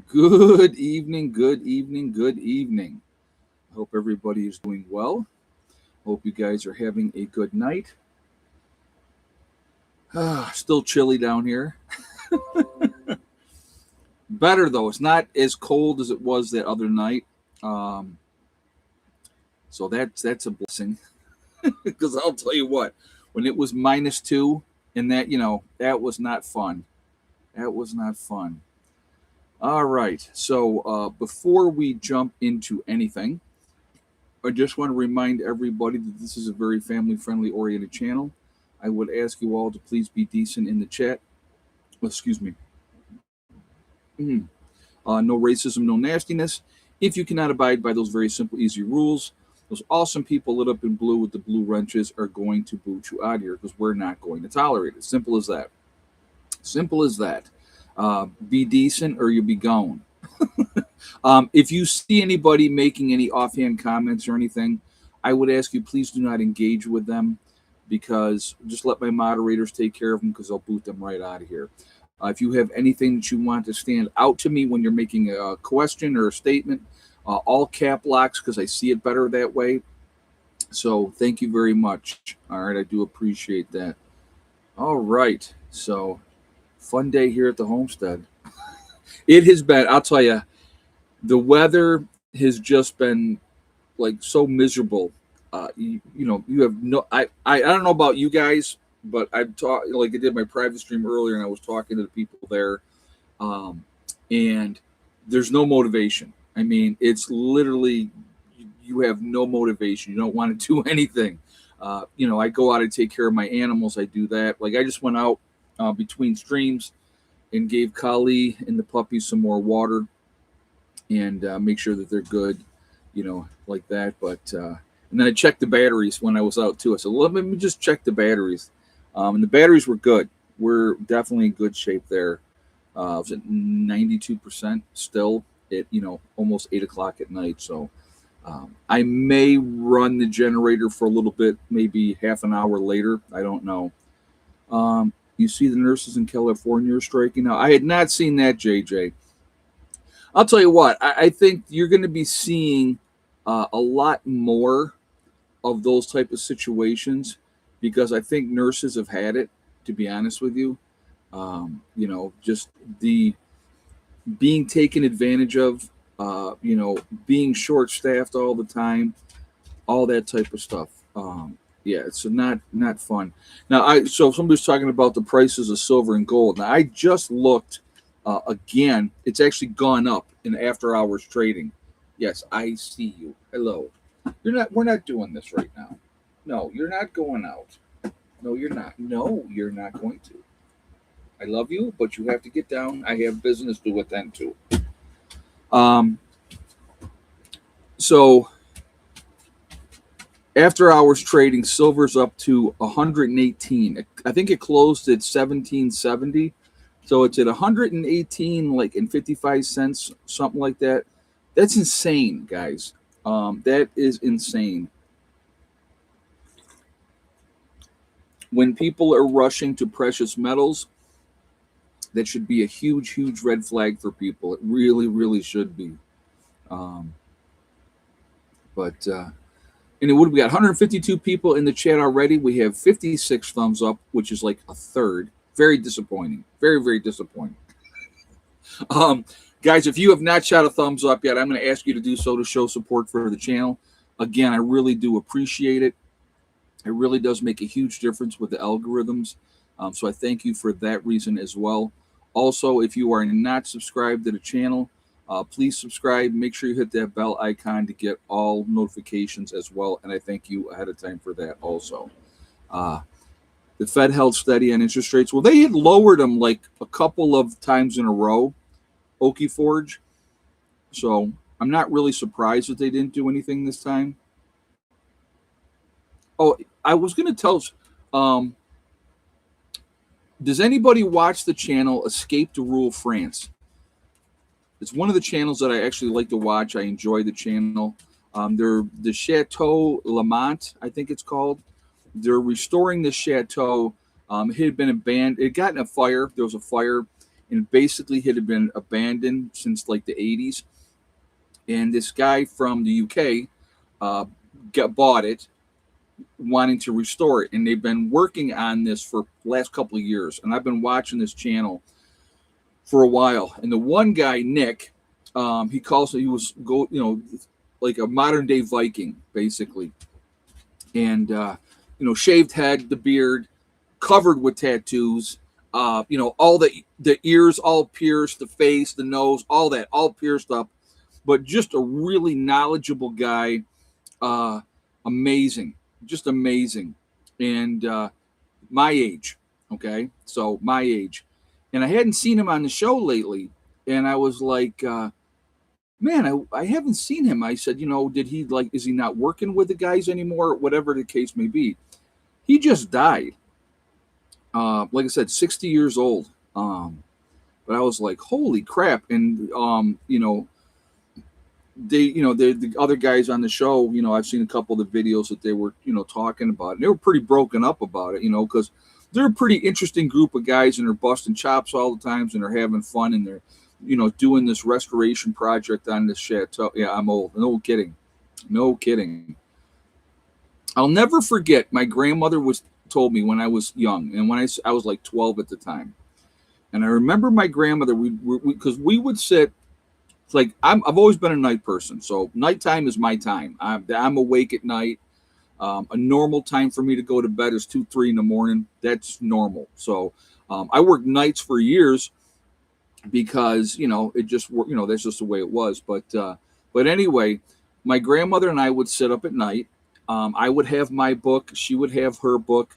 Good evening, good evening, good evening. I hope everybody is doing well. Hope you guys are having a good night. Still chilly down here. Better though, it's not as cold as it was that other night. Um, so that's a blessing. Because I'll tell you what, when it was -2, and that was not fun. That was not fun. All right. So before we jump into anything, I just want to remind everybody that this is a very family friendly oriented channel. I would ask you all to please be decent in the chat. Excuse me. No racism, no nastiness. If you cannot abide by those very simple, easy rules, those awesome people lit up in blue with the blue wrenches are going to boot you out of here because we're not going to tolerate it. Simple as that. Simple as that. Be decent or you'll be gone. If you see anybody making any offhand comments or anything, I would ask you please do not engage with them because just let my moderators take care of them because I'll boot them right out of here. If you have anything that you want to stand out to me when you're making a question or a statement, all cap locks because I see it better that way. So thank you very much. All right, I do appreciate that. All right, so fun day here at the homestead. It has been, I'll tell you, the weather has just been like so miserable. You have no. I don't know about you guys, but I talked like I did my private stream earlier, and I was talking to the people there, um, and there's no motivation. I mean, it's literally you have no motivation. You don't want to do anything. I go out and take care of my animals. I do that. Like I just went out between streams and gave Kali and the puppies some more water and make sure that they're good, like that. But and then I checked the batteries when I was out too. I said, let me just check the batteries, and the batteries were good. We're definitely in good shape there. I was at 92% still at almost 8 o'clock at night. So I may run the generator for a little bit, maybe half an hour later. I don't know. You see the nurses in California are striking now. I had not seen that, JJ. I'll tell you what, I think you're going to be seeing a lot more of those type of situations because I think nurses have had it, to be honest with you. Just the being taken advantage of, being short staffed all the time, all that type of stuff. Yeah, it's not fun. Now, so if somebody's talking about the prices of silver and gold. Now, I just looked again. It's actually gone up in after hours trading. Yes, I see you. Hello. You're not. We're not doing this right now. No, you're not going out. No, you're not. No, you're not going to. I love you, but you have to get down. I have business to attend to. Um. So after hours trading, silver's up to 118. I think it closed at 1770. So it's at 118, like in 55 cents, something like that. That's insane, guys. That is insane. When people are rushing to precious metals, that should be a huge, huge red flag for people. It really, really should be. Um, but anyway, we got 152 people in the chat already. We have 56 thumbs up, which is like a third. Very disappointing. Very, very disappointing. Guys, if you have not shot a thumbs up yet, I'm going to ask you to do so to show support for the channel. Again, I really do appreciate it. It really does make a huge difference with the algorithms. So I thank you for that reason as well. Also, if you are not subscribed to the channel, please subscribe. Make sure you hit that bell icon to get all notifications as well. And I thank you ahead of time for that also. The Fed held steady on interest rates. Well, they had lowered them like a couple of times in a row, Okie Forge. So I'm not really surprised that they didn't do anything this time. Oh, I was going to tell. Does anybody watch the channel Escape to Rule France? It's one of the channels that I actually like to watch. I enjoy the channel. They're the Chateau Lamont, I think it's called. They're restoring the chateau. It had been abandoned. It got in a fire. There was a fire, and basically had been abandoned since like the 80s. And this guy from the UK bought it, wanting to restore it, and they've been working on this for the last couple of years. And I've been watching this channel for a while. And the one guy, Nick, he was like a modern day Viking, basically, and shaved head, the beard, covered with tattoos. All the ears all pierced, the face, the nose, all that, all pierced up. But just a really knowledgeable guy, amazing, just amazing, and my age. Okay, so my age, and I hadn't seen him on the show lately, and I was like, man, I haven't seen him. I said, did he is he not working with the guys anymore? Whatever the case may be, he just died. Like I said, 60 years old. But I was like, holy crap! And the other guys on the show, I've seen a couple of the videos that they were, talking about. And they were pretty broken up about it, because they're a pretty interesting group of guys, and they're busting chops all the times, and they're having fun, and they're, doing this restoration project on this chateau. Yeah, I'm old. No kidding. No kidding. I'll never forget. My grandmother told me when I was young, and when I was like 12 at the time. And I remember my grandmother, because we would sit. It's like I've always been a night person, so nighttime is my time. I'm awake at night. A normal time for me to go to bed is 2, 3 in the morning. That's normal. So I worked nights for years because it just that's just the way it was. But anyway, my grandmother and I would sit up at night. I would have my book. She would have her book.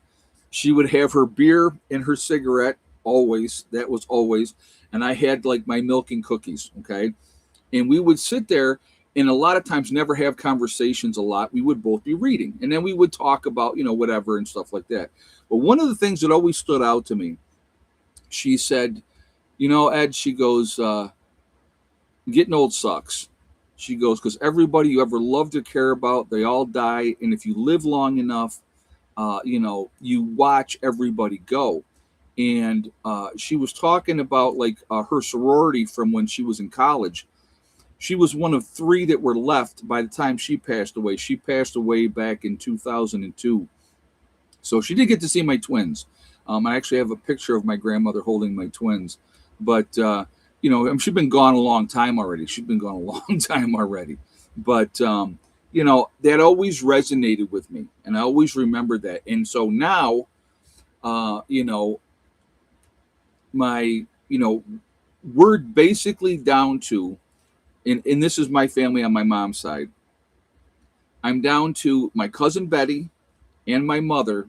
She would have her beer and her cigarette. Always. That was always. And I had like my milk and cookies. Okay. And we would sit there and a lot of times never have conversations a lot. We would both be reading. And then we would talk about, whatever and stuff like that. But one of the things that always stood out to me, she said, Ed, she goes, getting old sucks. She goes, because everybody you ever loved or care about, they all die. And if you live long enough, you watch everybody go. And she was talking about like her sorority from when she was in college. She was one of 3 that were left by the time she passed away. She passed away back in 2002. So she did get to see my twins. I actually have a picture of my grandmother holding my twins. But, she's been gone a long time already. But, that always resonated with me. And I always remembered that. And so now, we're basically down to, and this is my family on my mom's side. I'm down to my cousin Betty and my mother.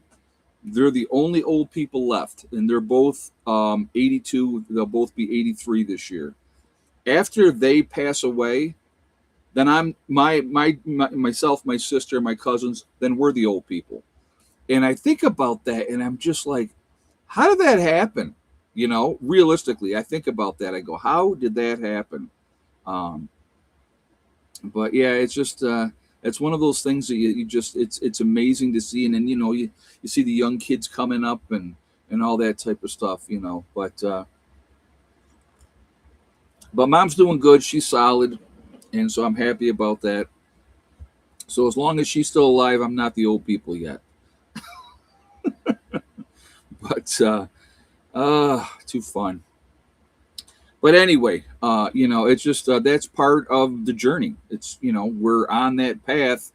They're the only old people left, and they're both 82. They'll both be 83 this year. After they pass away, then I'm myself, my sister, my cousins. Then we're the old people, and I think about that, and I'm just like, how did that happen? Realistically, I think about that. I go, how did that happen? But yeah, it's just it's one of those things that you just it's amazing to see, and then you see the young kids coming up and all that type of stuff, But mom's doing good. She's solid, and so I'm happy about that. So as long as she's still alive, I'm not the old people yet. But too fun. But anyway, it's just that's part of the journey. It's we're on that path,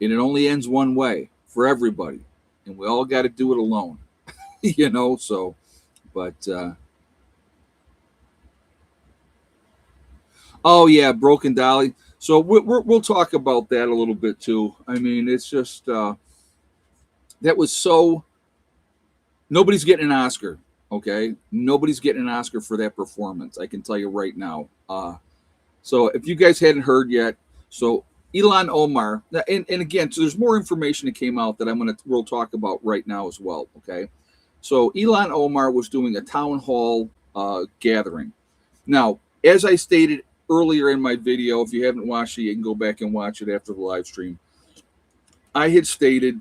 and it only ends one way for everybody, and we all got to do it alone. So, but oh yeah, Broken Dolly. So we'll talk about that a little bit too. I mean, it's just that was so. Nobody's getting an Oscar. Okay, nobody's getting an Oscar for that performance. I can tell you right now. So if you guys hadn't heard yet, so Ilhan Omar, and again, so there's more information that came out that we'll talk about right now as well. Okay, so Ilhan Omar was doing a town hall gathering. Now, as I stated earlier in my video, if you haven't watched it, you can go back and watch it after the live stream. I had stated,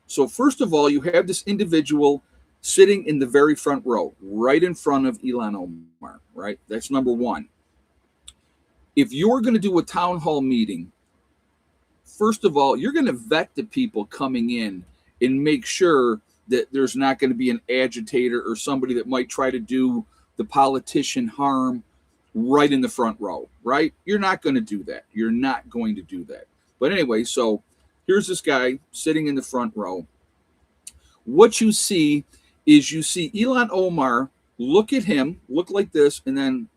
so first of all, you have this individual sitting in the very front row, right in front of Ilhan Omar, right? That's number one. If you're going to do a town hall meeting, first of all, you're going to vet the people coming in and make sure that there's not going to be an agitator or somebody that might try to do the politician harm right in the front row, right? You're not going to do that. You're not going to do that. But anyway, so here's this guy sitting in the front row. What you see is you see Ilhan Omar look at him, look like this, and then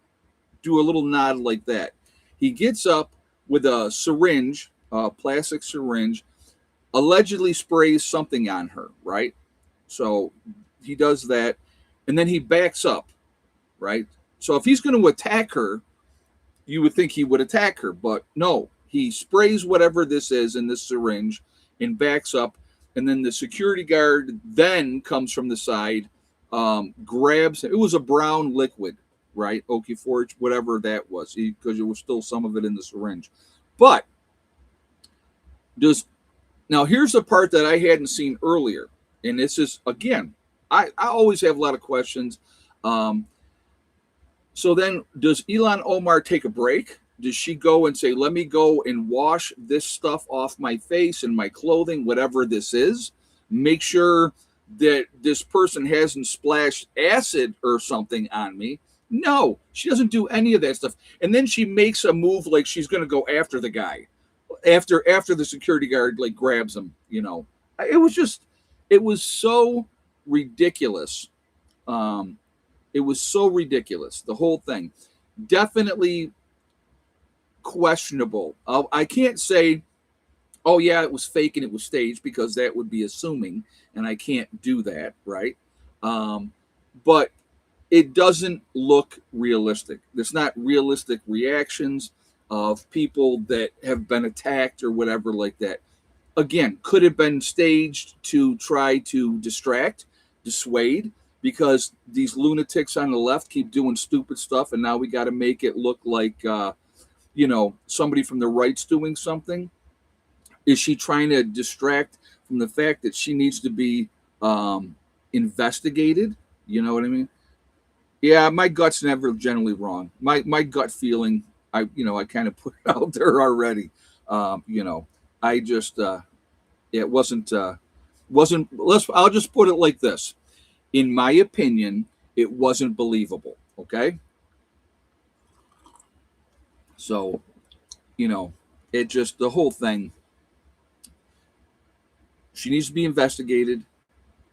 do a little nod like that. He gets up with a syringe, a plastic syringe, allegedly sprays something on her, right? So he does that, and then he backs up, right? So if he's going to attack her, you would think he would attack her, but no, he sprays whatever this is in this syringe and backs up, and then the security guard then comes from the side, grabs, it was a brown liquid, right? Okeforge, whatever that was, because there was still some of it in the syringe. But now here's the part that I hadn't seen earlier, and this is, again, I always have a lot of questions. So then does Ilhan Omar take a break? Does she go and say, let me go and wash this stuff off my face and my clothing, whatever this is? Make sure that this person hasn't splashed acid or something on me. No, she doesn't do any of that stuff. And then she makes a move like she's going to go after the guy after the security guard like grabs him, you know. It was so ridiculous. It was so ridiculous, the whole thing. Definitely questionable. I can't say, oh yeah, it was fake and it was staged, because that would be assuming, and I can't do that, right? But it doesn't look realistic. There's not realistic reactions of people that have been attacked or whatever like that. Again, could have been staged to try to distract, dissuade, because these lunatics on the left keep doing stupid stuff, and now we got to make it look like, somebody from the right's doing something. Is she trying to distract from the fact that she needs to be investigated? You know what I mean? Yeah, my gut's never generally wrong. My gut feeling, I kind of put it out there already. I just it wasn't. I'll just put it like this. In my opinion, it wasn't believable. Okay. So, it just, the whole thing, she needs to be investigated,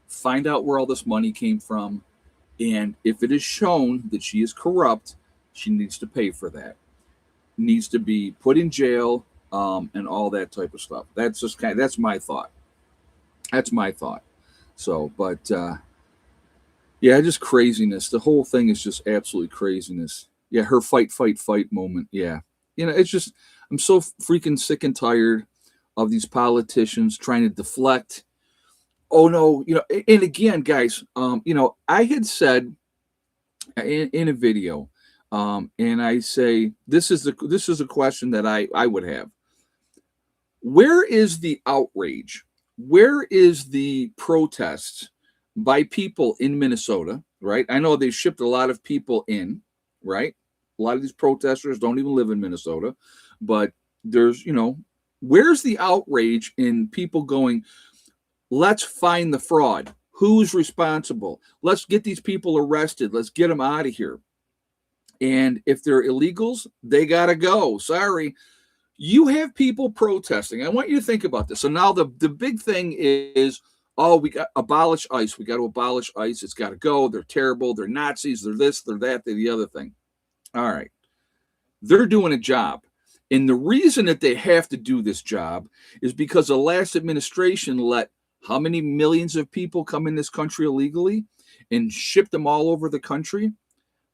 find out where all this money came from, and if it is shown that she is corrupt, she needs to pay for that. Needs to be put in jail, and all that type of stuff. That's just that's my thought. That's my thought. So, but yeah, just craziness. The whole thing is just absolutely craziness. Yeah, her fight moment. Yeah. It's just, I'm so freaking sick and tired of these politicians trying to deflect. Oh no, and again, guys, I had said in a video, and I say, this is a question that I would have. Where is the outrage? Where is the protests by people in Minnesota, right? I know they shipped a lot of people in, right? A lot of these protesters don't even live in Minnesota, but there's, where's the outrage in people going, let's find the fraud. Who's responsible? Let's get these people arrested. Let's get them out of here. And if they're illegals, they got to go. Sorry. You have people protesting. I want you to think about this. So now the big thing is, oh, we got abolish ICE. We got to abolish ICE. It's got to go. They're terrible. They're Nazis. They're this, they're that, they're the other thing. All right. They're doing a job. And the reason that they have to do this job is because the last administration let how many millions of people come in this country illegally and ship them all over the country,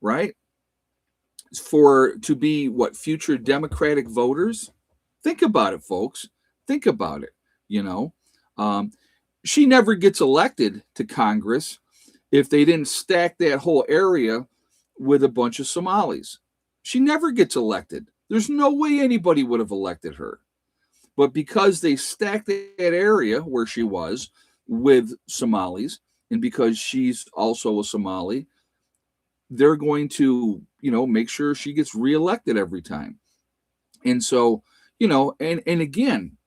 right? To be what, future Democratic voters? Think about it, folks. Think about it. She never gets elected to Congress if they didn't stack that whole area with a bunch of Somalis. She never gets elected. There's no way anybody would have elected her. But because they stacked that area where she was with Somalis, and because she's also a Somali, they're going to, make sure she gets reelected every time. And so, and again,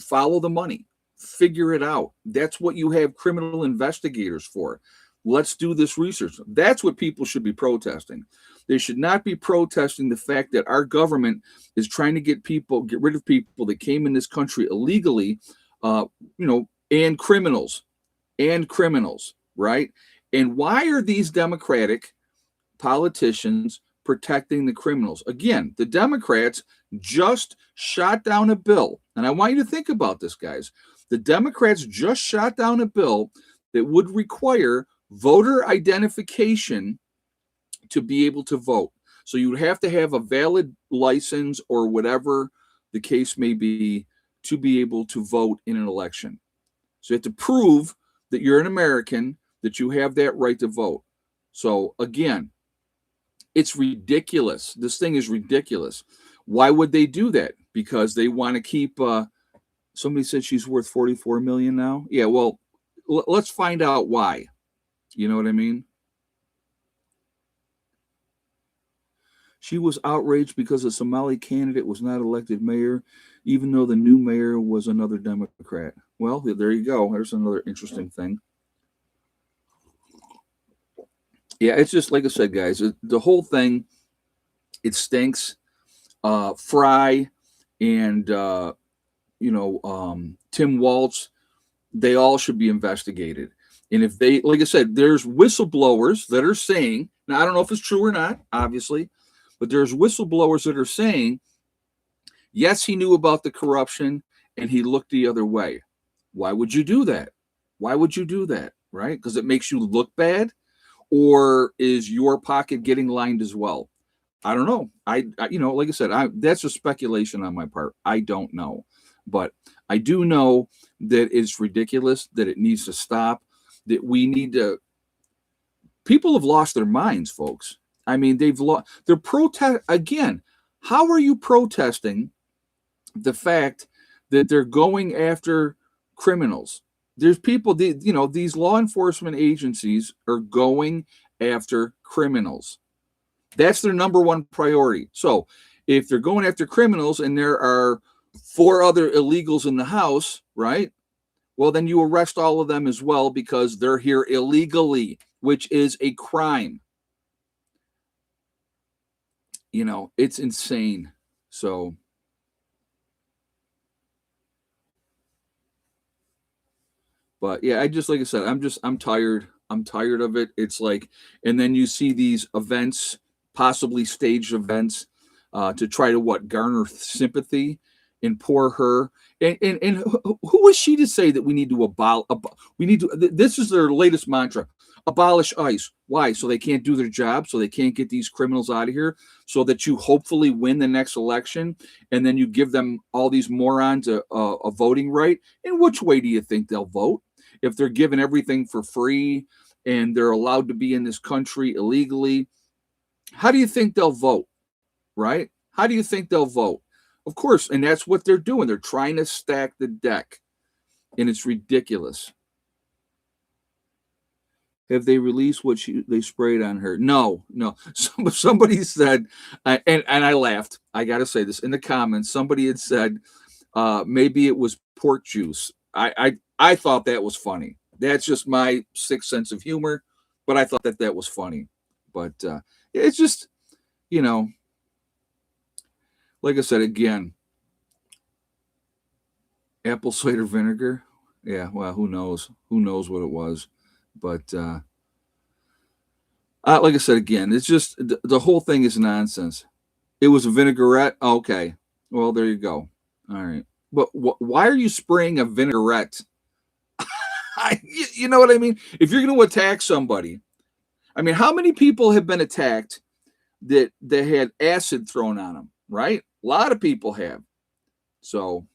follow the money, figure it out. That's what you have criminal investigators for. Let's do this research. That's what people should be protesting. They should not be protesting the fact that our government is trying to get rid of people that came in this country illegally, and criminals, right? And why are these Democratic politicians protecting the criminals? Again, the Democrats just shot down a bill, and I want you to think about this, guys. The Democrats just shot down a bill that would require voter identification to be able to vote. So you would have to have a valid license or whatever the case may be to be able to vote in an election. So you have to prove that you're an American, that you have that right to vote. So again, it's ridiculous. This thing is ridiculous. Why would they do that? Because they want to keep, somebody said she's worth 44 million now. Yeah, well, let's find out why. You know what I mean? She was outraged because a Somali candidate was not elected mayor, even though the new mayor was another Democrat. Well, there you go. There's another interesting thing. Yeah, it's just like I said, guys, the whole thing, it stinks. Fry and, Tim Walz, they all should be investigated. And if they, like I said, there's whistleblowers that are saying, now I don't know if it's true or not, obviously, but there's whistleblowers that are saying, yes, he knew about the corruption and he looked the other way. Why would you do that? Why would you do that? Right? Because it makes you look bad? Or is your pocket getting lined as well? I don't know. I like I said, that's a speculation on my part. I don't know. But I do know that it's ridiculous, that it needs to stop, that we need to. People have lost their minds, folks. I mean, they're protest again. How are you protesting the fact that they're going after criminals? There's people, these law enforcement agencies are going after criminals. That's their number one priority. So if they're going after criminals and there are 4 other illegals in the house, right? Well, then you arrest all of them as well because they're here illegally, which is a crime. It's insane. So, but yeah, like I said, I'm tired. I'm tired of it. It's like, and then you see these events, possibly staged events, to try to garner sympathy and pour her. And who is she to say that we need to this is their latest mantra, abolish ICE. Why? So they can't do their job, so they can't get these criminals out of here, so that you hopefully win the next election, and then you give them, all these morons, a voting right. In which way do you think they'll vote? If they're given everything for free and they're allowed to be in this country illegally, how do you think they'll vote? Right? How do you think they'll vote? Of course, and that's what they're doing. They're trying to stack the deck, and it's ridiculous. Have they released what they sprayed on her? No. Somebody said, and I laughed. I got to say this in the comments. Somebody had said, maybe it was pork juice. I thought that was funny. That's just my sixth sense of humor, but I thought that was funny. But it's just, like I said, again, apple cider vinegar. Yeah, well, who knows? Who knows what it was? But like I said, again, it's just the whole thing is nonsense. It was a vinaigrette. Okay, well, there you go. All right, but why are you spraying a vinaigrette? You know what I mean? If you're going to attack somebody, I mean, how many people have been attacked that they had acid thrown on them? Right? A lot of people have. So,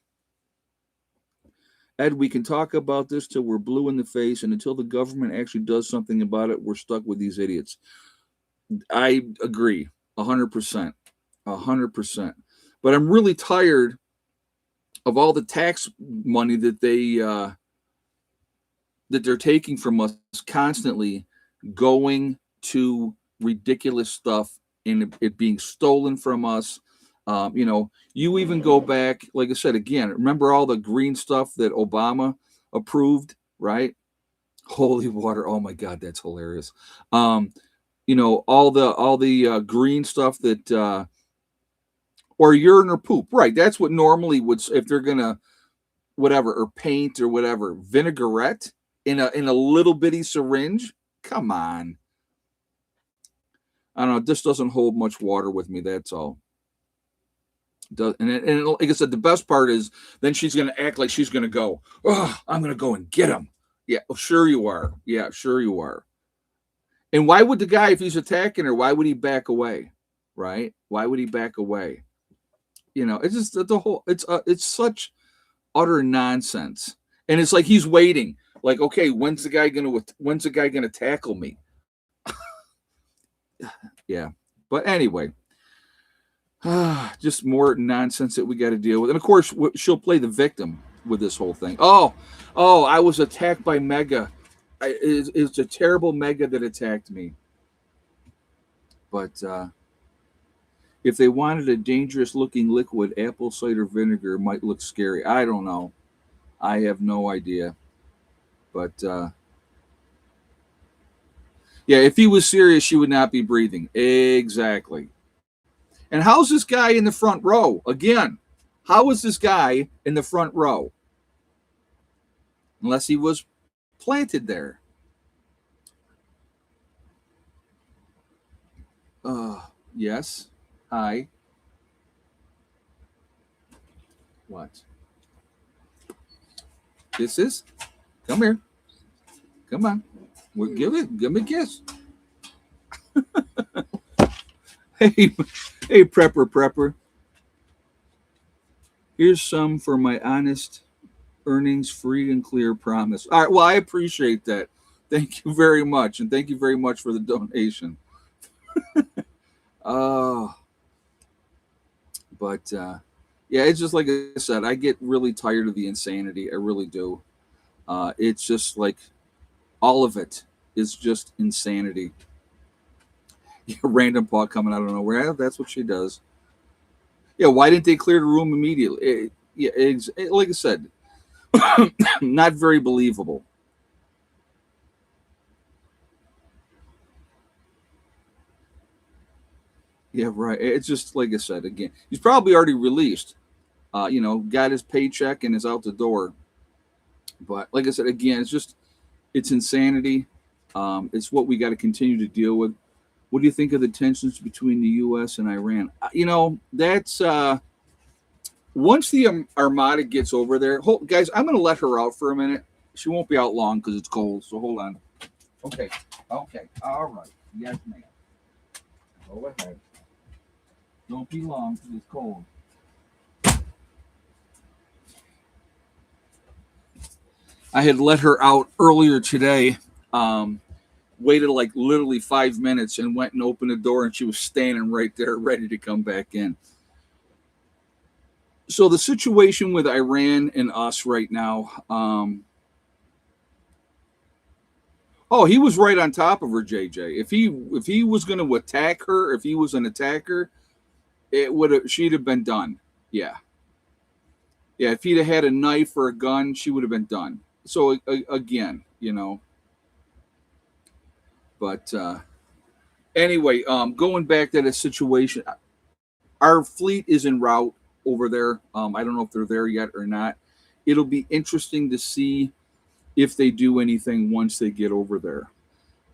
Ed, we can talk about this till we're blue in the face, and until the government actually does something about it, we're stuck with these idiots. I agree, 100%, 100%. But I'm really tired of all the tax money that that they're taking from us constantly, going to ridiculous stuff and it being stolen from us. You even go back, like I said, again, remember all the green stuff that Obama approved, right? Holy water. Oh my God, that's hilarious. All the green stuff that or urine or poop. Right. That's what normally would, if they're gonna whatever, or paint or whatever, vinaigrette in a little bitty syringe. Come on. I don't know. This doesn't hold much water with me. That's all. And like I said, the best part is then she's going to act like she's going to go, oh, I'm going to go and get him. Yeah, well, sure you are. Yeah, sure you are. And why would the guy, if he's attacking her, why would he back away? Right? Why would he back away? It's just the whole, it's such utter nonsense. And it's like he's waiting. Like, okay, when's the guy gonna tackle me? Yeah. But anyway, just more nonsense that we got to deal with. And of course, she'll play the victim with this whole thing. Oh, I was attacked by Mega. It's a terrible Mega that attacked me. But if they wanted a dangerous looking liquid, apple cider vinegar might look scary. I don't know. I have no idea. But yeah, if he was serious, she would not be breathing. Exactly. And how's this guy in the front row? Again, how is this guy in the front row? Unless he was planted there. Yes. Hi. What? This is? Come here. Come on. Give me a kiss. Hey, prepper. Here's some for my honest earnings, free and clear promise. All right. Well, I appreciate that. Thank you very much, and thank you very much for the donation. But yeah, it's just like I said, I get really tired of the insanity. I really do. It's just like all of it is just insanity. Random paw coming out of nowhere. That's what she does. Yeah, why didn't they clear the room immediately? Like I said, not very believable. Yeah, right. It's just like I said again. He's probably already released. Got his paycheck and is out the door. But like I said again, it's insanity. It's what we got to continue to deal with. What do you think of the tensions between the U.S. and Iran? That's once the Armada gets over there. Guys, I'm going to let her out for a minute. She won't be out long because it's cold. So hold on. Okay. All right. Yes, ma'am. Go ahead. Don't be long because it's cold. I had let her out earlier today. Waited like literally 5 minutes and went and opened the door, and she was standing right there ready to come back in. So the situation with Iran and us right now, he was right on top of her, JJ. If he was going to attack her, if he was an attacker, she'd have been done. Yeah, if he'd have had a knife or a gun, she would have been done. So again, But anyway, going back to the situation, our fleet is en route over there. I don't know if they're there yet or not. It'll be interesting to see if they do anything once they get over there.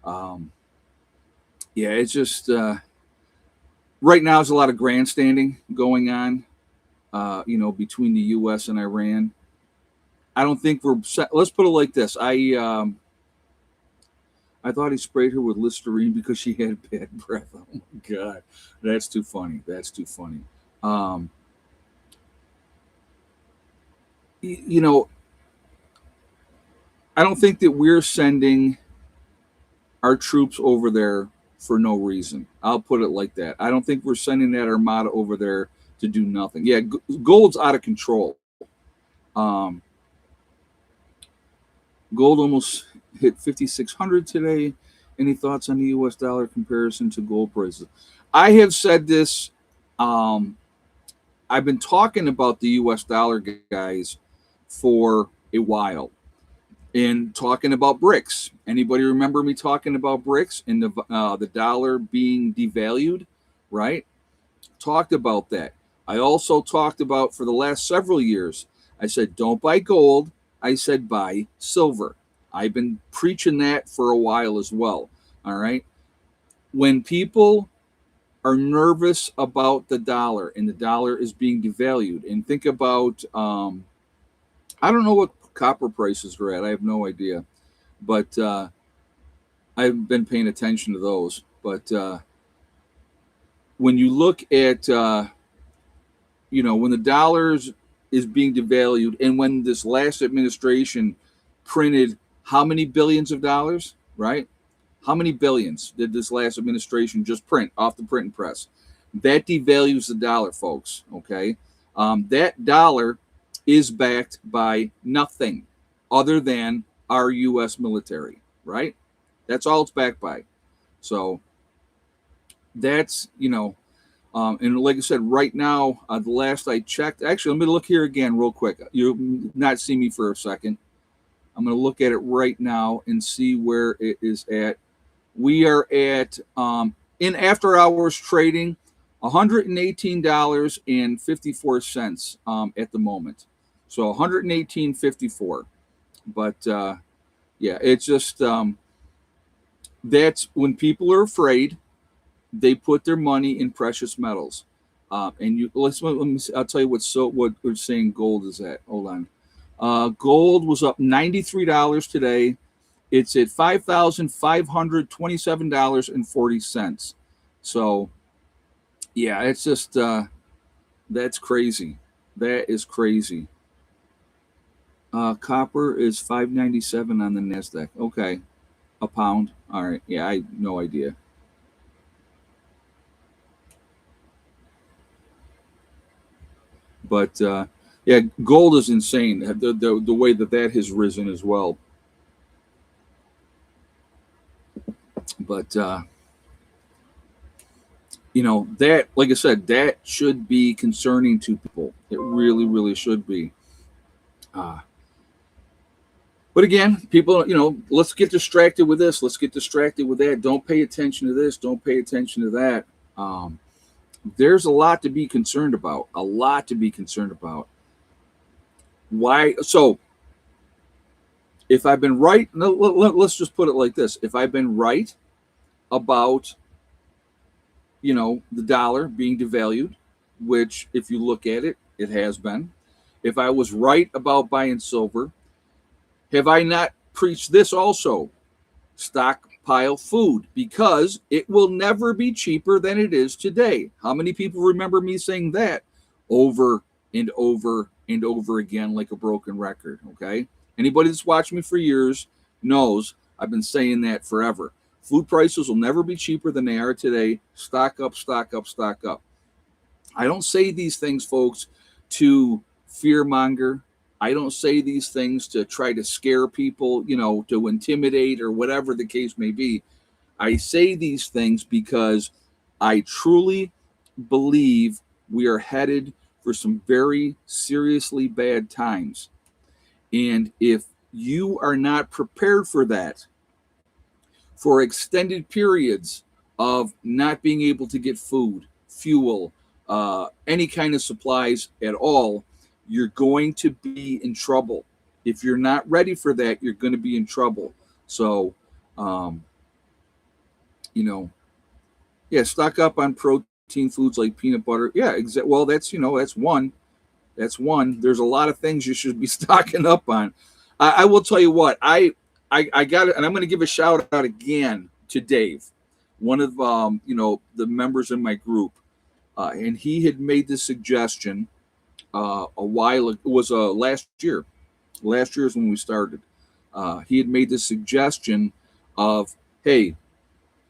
Yeah, it's just right now there's a lot of grandstanding going on, between the U.S. and Iran. I don't think let's put it like this. I thought he sprayed her with Listerine because she had bad breath. Oh my God. That's too funny. I don't think that we're sending our troops over there for no reason. I'll put it like that. I don't think we're sending that Armada over there to do nothing. Yeah, gold's out of control. Gold almost hit 5,600 today. Any thoughts on the U.S. dollar comparison to gold prices? I have said this. Um, I've been talking about the U.S. dollar, guys, for a while, and talking about BRICS. Anybody remember me talking about BRICS and the dollar being devalued? Right? Talked about that. I also talked about for the last several years. I said don't buy gold. I said buy silver. I've been preaching that for a while as well. All right. When people are nervous about the dollar and the dollar is being devalued, and think about, I don't know what copper prices are at. I have no idea, but I've been paying attention to those. But when you look at, when the dollars is being devalued, and when this last administration printed how many billions of dollars, right? How many billions did this last administration just print off the printing press? That devalues the dollar, folks. Okay. That dollar is backed by nothing other than our U.S. military, right? That's all it's backed by. So that's, and like I said, right now, the last I checked, actually, let me look here again real quick. You'll not see me for a second. I'm going to look at it right now and see where it is at. We are at, in after hours trading, $118.54 at the moment. So 118.54. But yeah, it's just that's when people are afraid, they put their money in precious metals. And let me I'll tell you what we're saying gold is at. Hold on. Gold was up $93 today. It's at $5,527.40. So, yeah, it's just that's crazy. That is crazy. Copper is $5.97 on the Nasdaq. Okay, a pound. All right. Yeah, I no idea. But yeah, gold is insane. The way that has risen as well. But that, like I said, that should be concerning to people. It really, really should be. Uh, but again, people, let's get distracted with this. Let's get distracted with that. Don't pay attention to this. Don't pay attention to that. There's a lot to be concerned about. A lot to be concerned about. Why? So, if I've been right, let's just put it like this: if I've been right about the dollar being devalued, which if you look at it, it has been. If I was right about buying silver, have I not preached this also? Stockpile food, because it will never be cheaper than it is today. How many people remember me saying that over and over and over again like a broken record? Okay. Anybody that's watched me for years knows I've been saying that forever. Food prices will never be cheaper than they are today. Stock up, stock up, stock up. I don't say these things, folks, to fearmonger. I don't say these things to try to scare people, to intimidate or whatever the case may be. I say these things because I truly believe we are headed for some very seriously bad times. And if you are not prepared for that, for extended periods of not being able to get food, fuel, any kind of supplies at all, you're going to be in trouble. If you're not ready for that, you're going to be in trouble. So, um, yeah, stock up on protein foods like peanut butter. Yeah, well, that's one. That's one. There's a lot of things you should be stocking up on. I will tell you what, I got it, and I'm going to give a shout out again to Dave, one of the members in my group, and he had made this suggestion a while. It was last year. Last year is when we started. He had made this suggestion of, hey,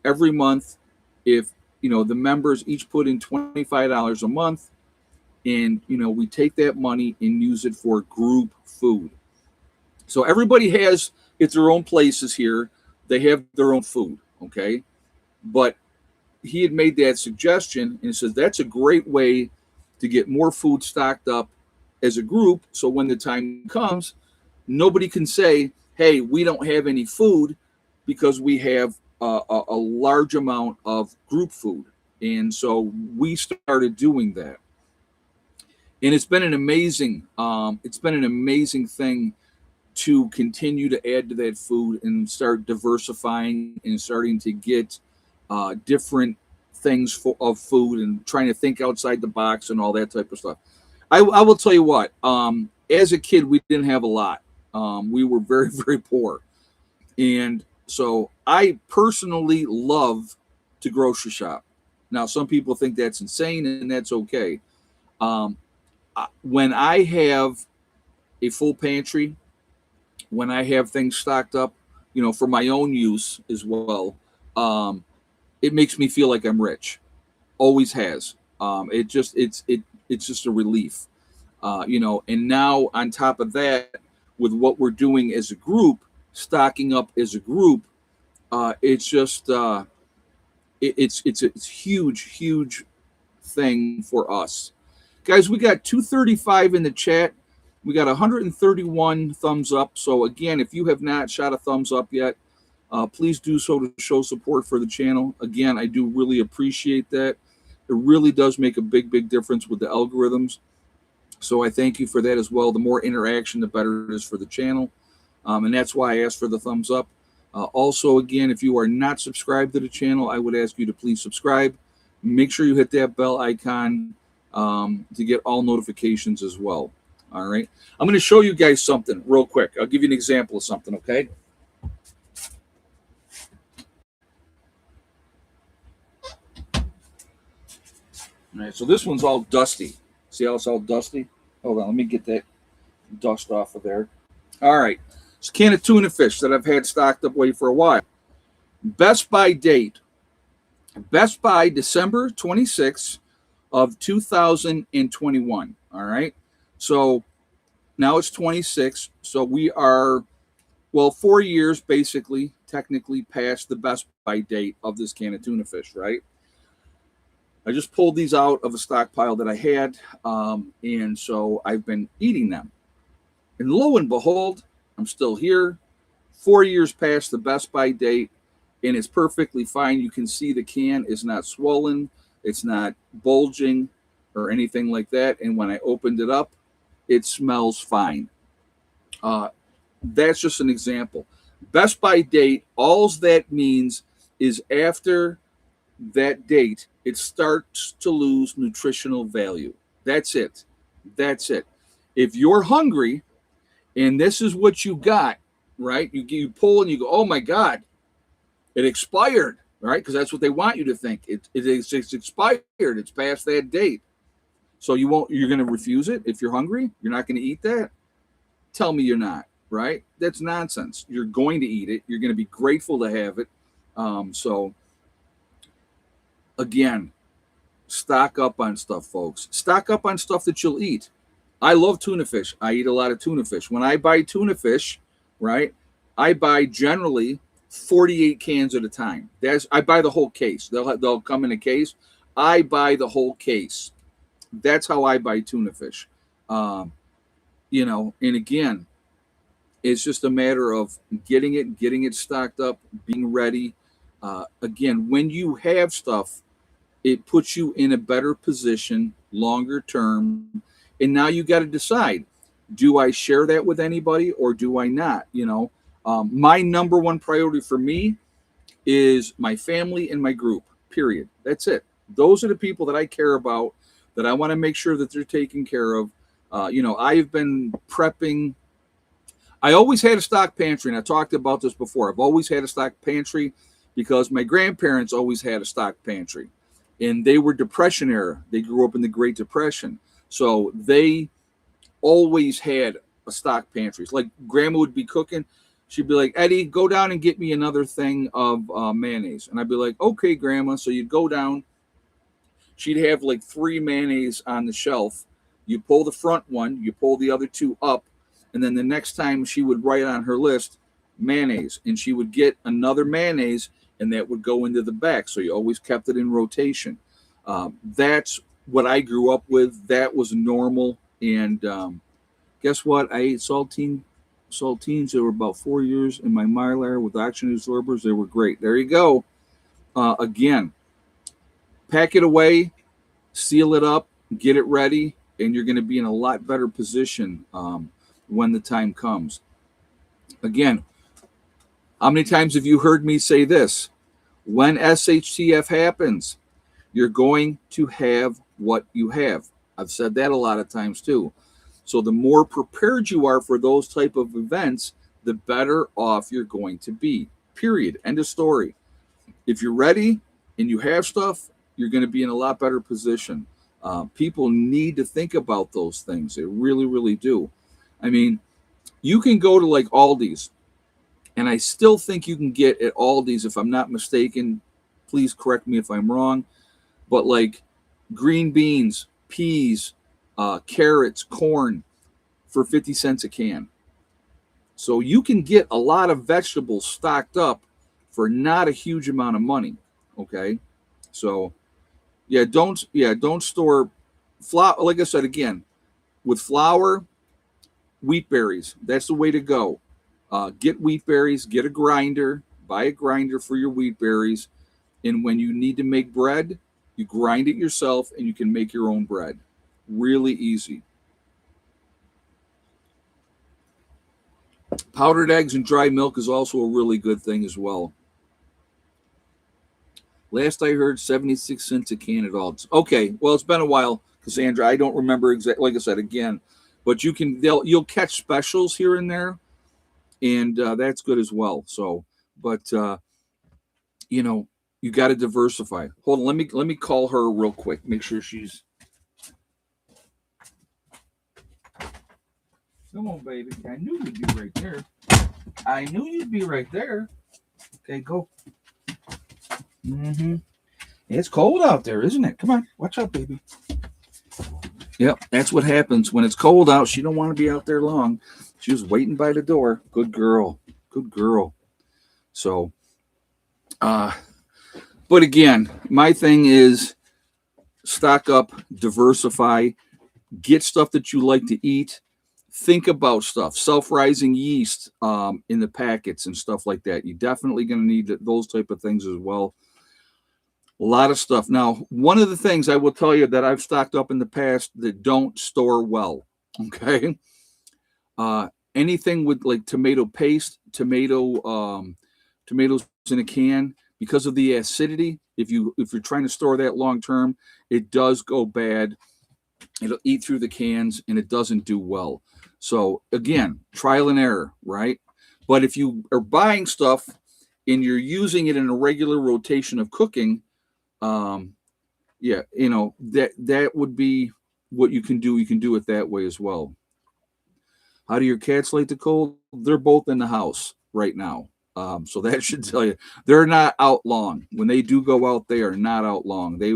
every month, if the members each put in $25 a month, and we take that money and use it for group food. So everybody has It's their own places here. They have their own food, okay? But he had made that suggestion and he says that's a great way to get more food stocked up as a group. So when the time comes, nobody can say, hey, we don't have any food because we have a large amount of group food. And so we started doing that. And it's been an amazing thing to continue to add to that food and start diversifying and starting to get different things of food and trying to think outside the box and all that type of stuff. I will tell you what, as a kid, we didn't have a lot. We were very, very poor. And so I personally love to grocery shop. Now, some people think that's insane, and that's okay. Um, when I have a full pantry, when I have things stocked up, for my own use as well, um, it makes me feel like I'm rich. Always has. It's just a relief, And now on top of that, with what we're doing as a group, stocking up as a group, it's just it's huge, huge thing for us, guys. We got 235 in the chat. We got 131 thumbs up. So again, if you have not shot a thumbs up yet, please do so to show support for the channel. Again, I do really appreciate that. It really does make a big, big difference with the algorithms. So I thank you for that as well. The more interaction, the better it is for the channel. And that's why I asked for the thumbs up. Also, again, if you are not subscribed to the channel, I would ask you to please subscribe. Make sure you hit that bell icon to get all notifications as well. All right. I'm going to show you guys something real quick. I'll give you an example of something, okay? All right, so this one's all dusty. See how it's all dusty? Hold on, let me get that dust off of there. All right, it's a can of tuna fish that I've had stocked up away for a while. Best by date, Best by December 26th of 2021. All right, so now it's 26. So we are, 4 years basically, technically past the best by date of this can of tuna fish, right? I just pulled these out of a stockpile that I had, and so I've been eating them. And lo and behold, I'm still here, 4 years past the best by date, and it's perfectly fine. You can see the can is not swollen, it's not bulging or anything like that. And when I opened it up, it smells fine. That's just an example. Best by date, all that means is after that date, it starts to lose nutritional value. That's it. That's it. If you're hungry and this is what you got, right? You pull and you go, oh my God, it expired, right? Because that's what they want you to think. It's expired. It's past that date. So you're going to refuse it if you're hungry? You're not going to eat that? Tell me you're not, right? That's nonsense. You're going to eat it. You're going to be grateful to have it. So again, stock up on stuff, folks. Stock up on stuff that you'll eat. I love tuna fish. I eat a lot of tuna fish. When I buy tuna fish, right, I buy generally 48 cans at a time. I buy the whole case. They'll come in a case. I buy the whole case. That's how I buy tuna fish. And again, it's just a matter of getting it stocked up, being ready. Again, when you have stuff, it puts you in a better position longer term. And now you got to decide, do I share that with anybody or do I not? My number one priority for me is my family and my group, period. That's it. Those are the people that I care about, that I want to make sure that they're taken care of. I've been prepping. I always had a stock pantry, and I talked about this before. I've always had a stock pantry because my grandparents always had a stock pantry. And they were Depression era. They grew up in the Great Depression. So they always had a stock pantry. It's like grandma would be cooking. She'd be like, Eddie, go down and get me another thing of mayonnaise. And I'd be like, okay, grandma. So you'd go down. She'd have like 3 mayonnaise on the shelf. You pull the front one. You pull the other 2 up. And then the next time she would write on her list, mayonnaise, and she would get another mayonnaise, and that would go into the back. So you always kept it in rotation. That's what I grew up with. That was normal. And guess what? I ate saltines. They were about 4 years in my Mylar with oxygen absorbers. They were great. There you go. Again, pack it away, seal it up, get it ready, and you're going to be in a lot better position when the time comes. Again, how many times have you heard me say this? When SHTF happens, you're going to have what you have. I've said that a lot of times too. So the more prepared you are for those type of events, the better off you're going to be. Period. End of story. If you're ready and you have stuff, you're going to be in a lot better position. People need to think about those things. They really, really do. I mean, you can go to like Aldi's, and I still think you can get at Aldi's, if I'm not mistaken, please correct me if I'm wrong, but like green beans, peas, carrots, corn for 50 cents a can. So you can get a lot of vegetables stocked up for not a huge amount of money. Okay. So don't store flour. Like I said, again, with flour, wheat berries, that's the way to go. Get wheat berries, get a grinder, buy a grinder for your wheat berries. And when you need to make bread, you grind it yourself and you can make your own bread. Really easy. Powdered eggs and dry milk is also a really good thing as well. Last I heard, 76 cents a can at all. Okay, well, it's been a while, Cassandra. I don't remember exactly, like I said, again. But you'll catch specials here and there, and that's good as well. So, but you got to diversify. Hold on, let me call her real quick. Make sure she's. Come on, baby. I knew you'd be right there. I knew you'd be right there. Okay, go. Mm-hmm. It's cold out there, isn't it? Come on, watch out, baby. Yep, that's what happens when it's cold out. She don't want to be out there long. She was waiting by the door. Good girl. Good girl. So, but again, my thing is stock up, diversify, get stuff that you like to eat. Think about stuff, self-rising yeast in the packets and stuff like that. You're definitely going to need those type of things as well. A lot of stuff. Now, one of the things I will tell you that I've stocked up in the past that don't store well, okay? Anything with like tomato paste, tomatoes in a can, because of the acidity, if you're trying to store that long term, it does go bad. It'll eat through the cans and it doesn't do well. So again, trial and error, right? But if you are buying stuff and you're using it in a regular rotation of cooking, that would be what you can do. You can do it that way as well. How do your cats like the cold? They're both in the house right now. So that should tell you they're not out long. When they do go out, they are not out long. They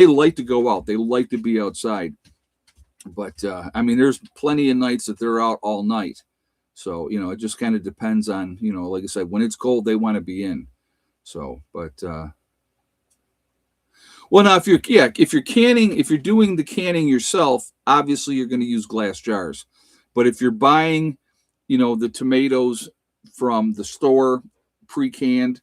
like to go out. They like to be outside. But there's plenty of nights that they're out all night. So, it just kind of depends on, like I said, when it's cold, they want to be in. So, but well, now if you're doing the canning yourself, obviously you're going to use glass jars. But if you're buying, the tomatoes from the store pre-canned,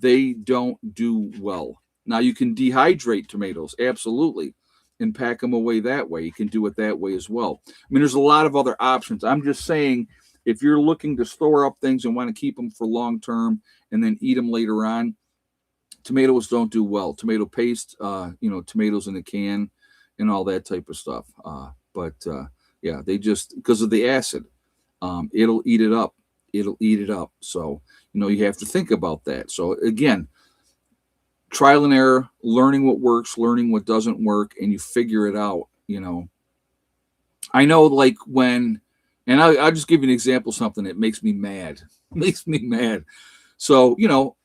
they don't do well. Now you can dehydrate tomatoes, absolutely, and pack them away that way. You can do it that way as well. There's a lot of other options. I'm just saying, if you're looking to store up things and want to keep them for long term and then eat them later on, tomatoes don't do well. Tomato paste, tomatoes in a can and all that type of stuff. They just, because of the acid, it'll eat it up. It'll eat it up. So, you have to think about that. So again, trial and error, learning what works, learning what doesn't work, and you figure it out. I know, like and I'll just give you an example, something that makes me mad. So,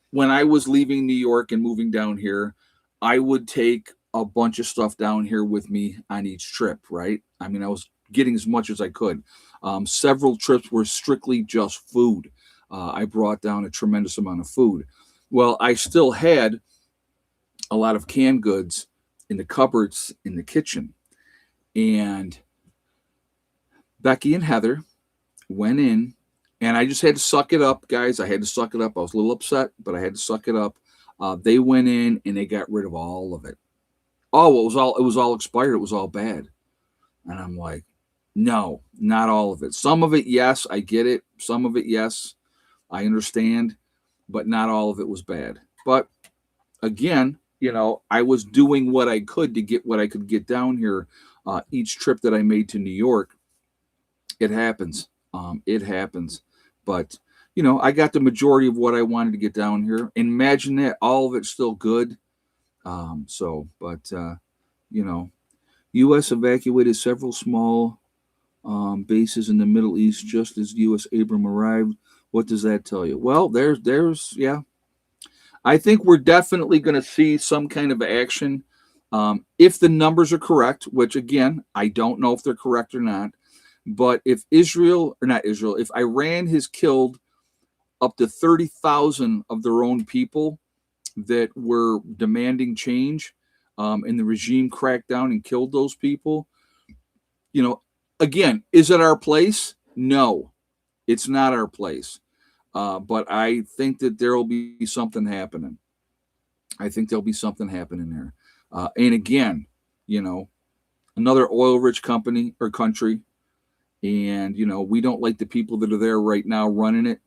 when I was leaving New York and moving down here, I would take a bunch of stuff down here with me on each trip, right? I was getting as much as I could. Several trips were strictly just food. I brought down a tremendous amount of food. Well, I still had a lot of canned goods in the cupboards in the kitchen. And Becky and Heather went in, and I just had to suck it up, guys. I had to suck it up. I was a little upset, but I had to suck it up. They went in and they got rid of all of it. Oh, it was all expired. It was all bad. And I'm like, no, not all of it. Some of it, yes, I get it. Some of it, yes, I understand, but not all of it was bad. But again, I was doing what I could to get what I could get down here. Each trip that I made to New York, it happens. It happens. But I got the majority of what I wanted to get down here. Imagine that all of it's still good. But U.S. evacuated several small bases in the Middle East just as U.S. Abram arrived. What does that tell you? Well, yeah. I think we're definitely going to see some kind of action if the numbers are correct, which again, I don't know if they're correct or not. But if if Iran has killed up to 30,000 of their own people that were demanding change, and the regime cracked down and killed those people, again, is it our place? No, it's not our place. But I think that there will be something happening. I think there'll be something happening there. And again, another oil-rich company or country, and we don't like the people that are there right now running it.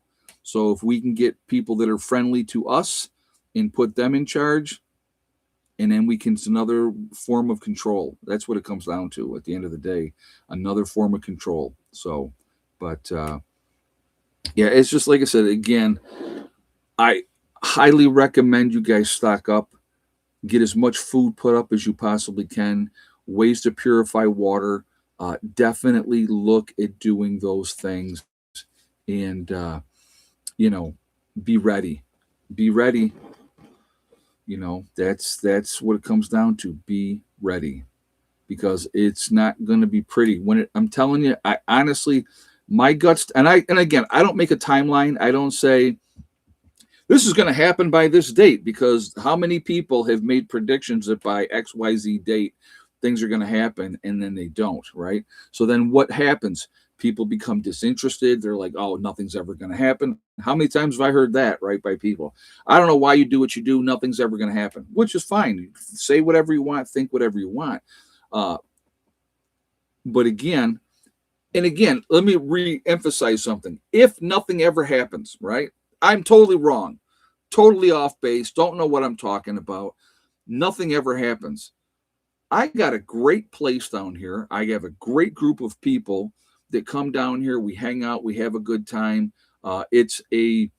So if we can get people that are friendly to us and put them in charge, and then it's another form of control. That's what it comes down to at the end of the day, another form of control. So, but yeah, it's just like I said again. I highly recommend you guys stock up, get as much food put up as you possibly can, ways to purify water. Definitely look at doing those things, and be ready. Be ready. That's what it comes down to. Be ready, because it's not going to be pretty. I'm telling you, I honestly, my guts, and again, I don't make a timeline. I don't say this is going to happen by this date, because how many people have made predictions that by XYZ date things are going to happen and then they don't, right? So then what happens? People become disinterested. They're like, oh, nothing's ever going to happen. How many times have I heard that, right, by people? I don't know why you do what you do. Nothing's ever going to happen, which is fine. Say whatever you want, think whatever you want. But again, let me re-emphasize something. If nothing ever happens, right? I'm totally wrong, totally off base, don't know what I'm talking about. Nothing ever happens. I got a great place down here. I have a great group of people that come down here. We hang out, we have a good time. It's a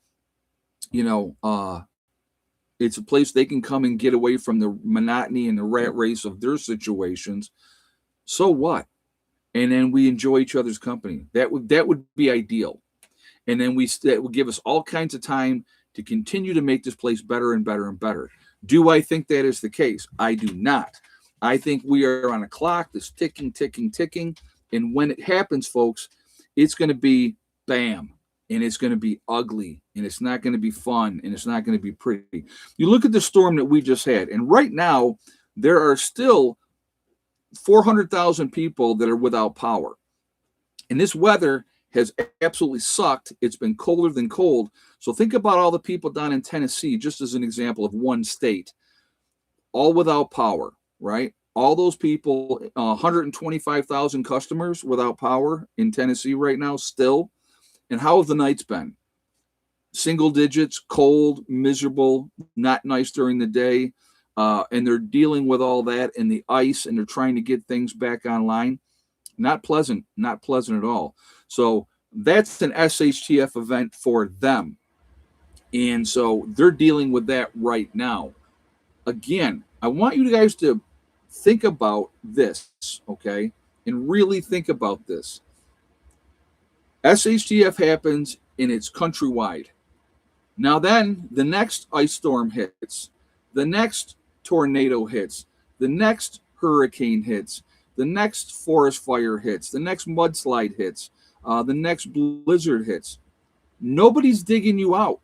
place they can come and get away from the monotony and the rat race of their situations. So what? And then we enjoy each other's company. That would be ideal. And then that would give us all kinds of time to continue to make this place better and better and better. Do I think that is the case? I do not. I think we are on a clock that's ticking, ticking, ticking. And when it happens, folks, it's going to be bam. And it's going to be ugly. And it's not going to be fun. And it's not going to be pretty. You look at the storm that we just had. And right now, there are still 400,000 people that are without power. And this weather has absolutely sucked. It's been colder than cold. So think about all the people down in Tennessee, just as an example of one state, all without power, right? All those people, 125,000 customers without power in Tennessee right now still. And how have the nights been? Single digits, cold, miserable, not nice during the day. And they're dealing with all that and the ice, and they're trying to get things back online. Not pleasant at all. So that's an SHTF event for them. And so they're dealing with that right now. Again, I want you guys to think about this, okay? And really think about this. SHTF happens and it's countrywide. Now then, the next ice storm hits. The next tornado hits. The next hurricane hits. The next forest fire hits. The next mudslide hits. The next blizzard hits. Nobody's digging you out.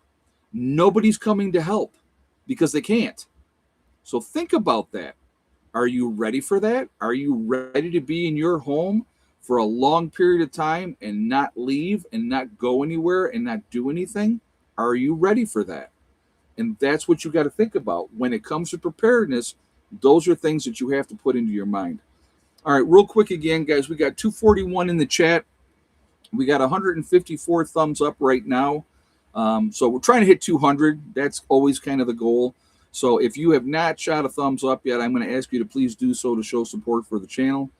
Nobody's coming to help because they can't. So think about that. Are you ready for that? Are you ready to be in your home for a long period of time and not leave and not go anywhere and not do anything? Are you ready for that? And that's what you got to think about. When it comes to preparedness, those are things that you have to put into your mind. All right, real quick again, guys, we got 241 in the chat. We got 154 thumbs up right now. So we're trying to hit 200. That's always kind of the goal. So if you have not shot a thumbs up yet, I'm going to ask you to please do so to show support for the channel.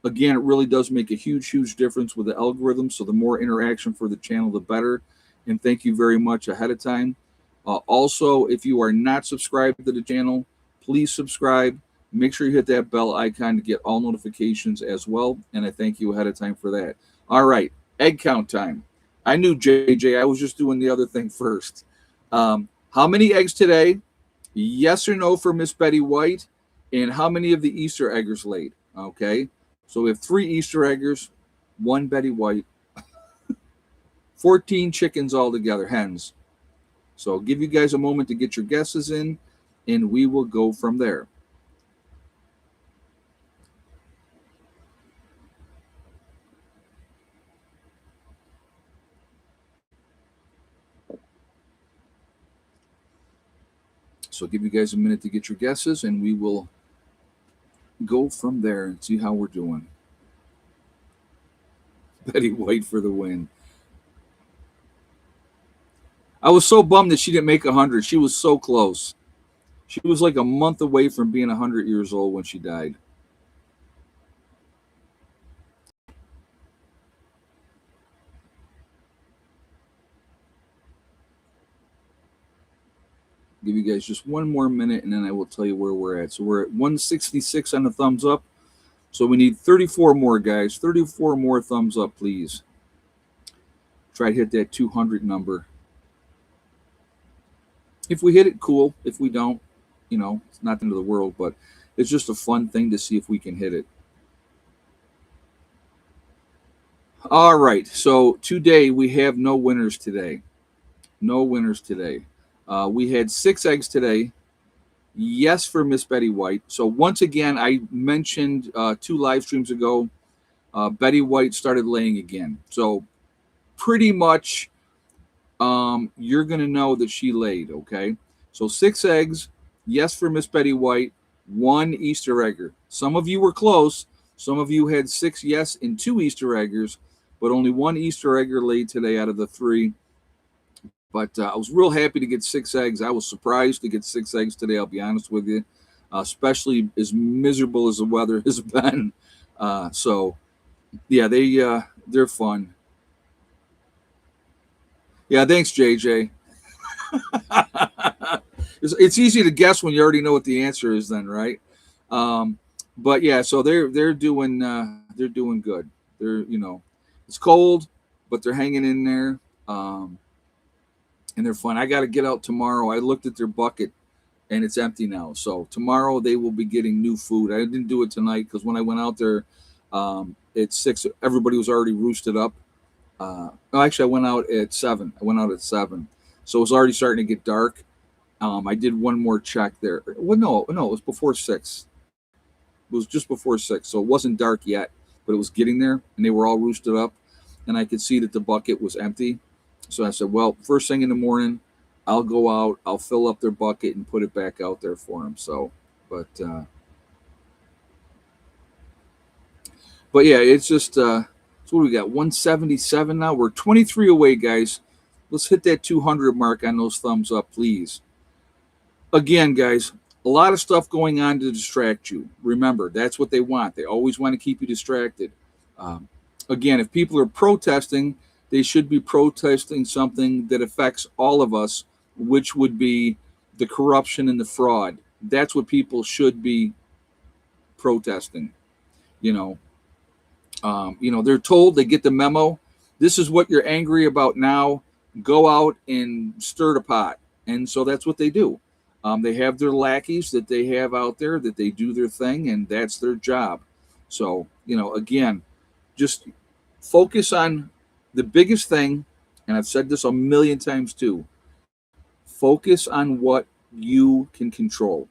Again, it really does make a huge, huge difference with the algorithm. So the more interaction for the channel, the better. And thank you very much ahead of time. Also, if you are not subscribed to the channel, please subscribe. Make sure you hit that bell icon to get all notifications as well. And I thank you ahead of time for that. All right, egg count time. I knew JJ. I was just doing the other thing first. How many eggs today? Yes or no for Miss Betty White? And how many of the Easter eggers laid? Okay, so we have 3 Easter eggers, 1 Betty White, 14 chickens altogether, hens. So I'll give you guys a moment to get your guesses in, and we will go from there. So I'll give you guys a minute to get your guesses, and we will go from there and see how we're doing. Betty White for the win. I was so bummed that she didn't make 100. She was so close. She was like a month away from being 100 years old when she died. Give you guys just one more minute, and then I will tell you where we're at. So we're at 166 on the thumbs up. So we need 34 more, guys. 34 more thumbs up, please. Try to hit that 200 number. If we hit it, cool. If we don't, it's not the end of the world, but it's just a fun thing to see if we can hit it. All right. So today we have no winners today. No winners today. We had 6 eggs today. Yes for Miss Betty White. So once again, I mentioned 2 live streams ago, Betty White started laying again. So pretty much you're going to know that she laid, okay? So 6 eggs. Yes for Miss Betty White. 1 Easter egger. Some of you were close. Some of you had 6 yes and 2 Easter eggers, but only 1 Easter egger laid today out of the 3. But I was real happy to get 6 eggs. I was surprised to get 6 eggs today, I'll be honest with you, especially as miserable as the weather has been. So, yeah, they're fun. Yeah, thanks, JJ. It's easy to guess when you already know what the answer is then, right? But, yeah, so they're doing good. It's cold, but they're hanging in there. And they're fun. I got to get out tomorrow. I looked at their bucket, and it's empty now. So tomorrow they will be getting new food. I didn't do it tonight because when I went out there at 6, everybody was already roosted up. Actually, I went out at 7. So it was already starting to get dark. I did one more check there. Well, no, it was before 6. It was just before 6, so it wasn't dark yet, but it was getting there, and they were all roosted up, and I could see that the bucket was empty. So I said, well, first thing in the morning, I'll go out, I'll fill up their bucket and put it back out there for them. So, but yeah, it's just, so what we got? 177 now. We're 23 away, guys. Let's hit that 200 mark on those thumbs up, please. Again, guys, a lot of stuff going on to distract you. Remember, that's what they want. They always want to keep you distracted. Again, if people are protesting, they should be protesting something that affects all of us, which would be the corruption and the fraud. That's what people should be protesting. They're told, they get the memo. This is what you're angry about now. Go out and stir the pot. And so that's what they do. They have their lackeys that they have out there that they do their thing, and that's their job. So, again, just focus on the biggest thing and I've said this a million times too, focus on what you can control.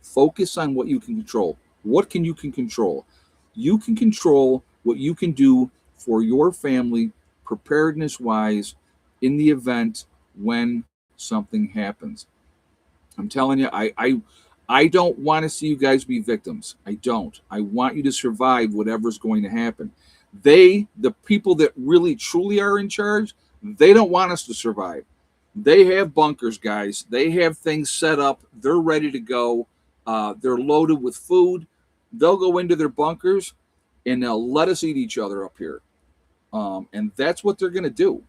Focus on what you can control. What can you can control? You can control what you can do for your family, preparedness wise, in the event when something happens. I'm telling you, I don't want to see you guys be victims. I don't. I want you to survive whatever's going to happen. The people that really truly are in charge, they don't want us to survive. They have bunkers, guys. They have things set up. They're ready to go. They're loaded with food. They'll go into their bunkers and they'll let us eat each other up here. And that's what they're going to do.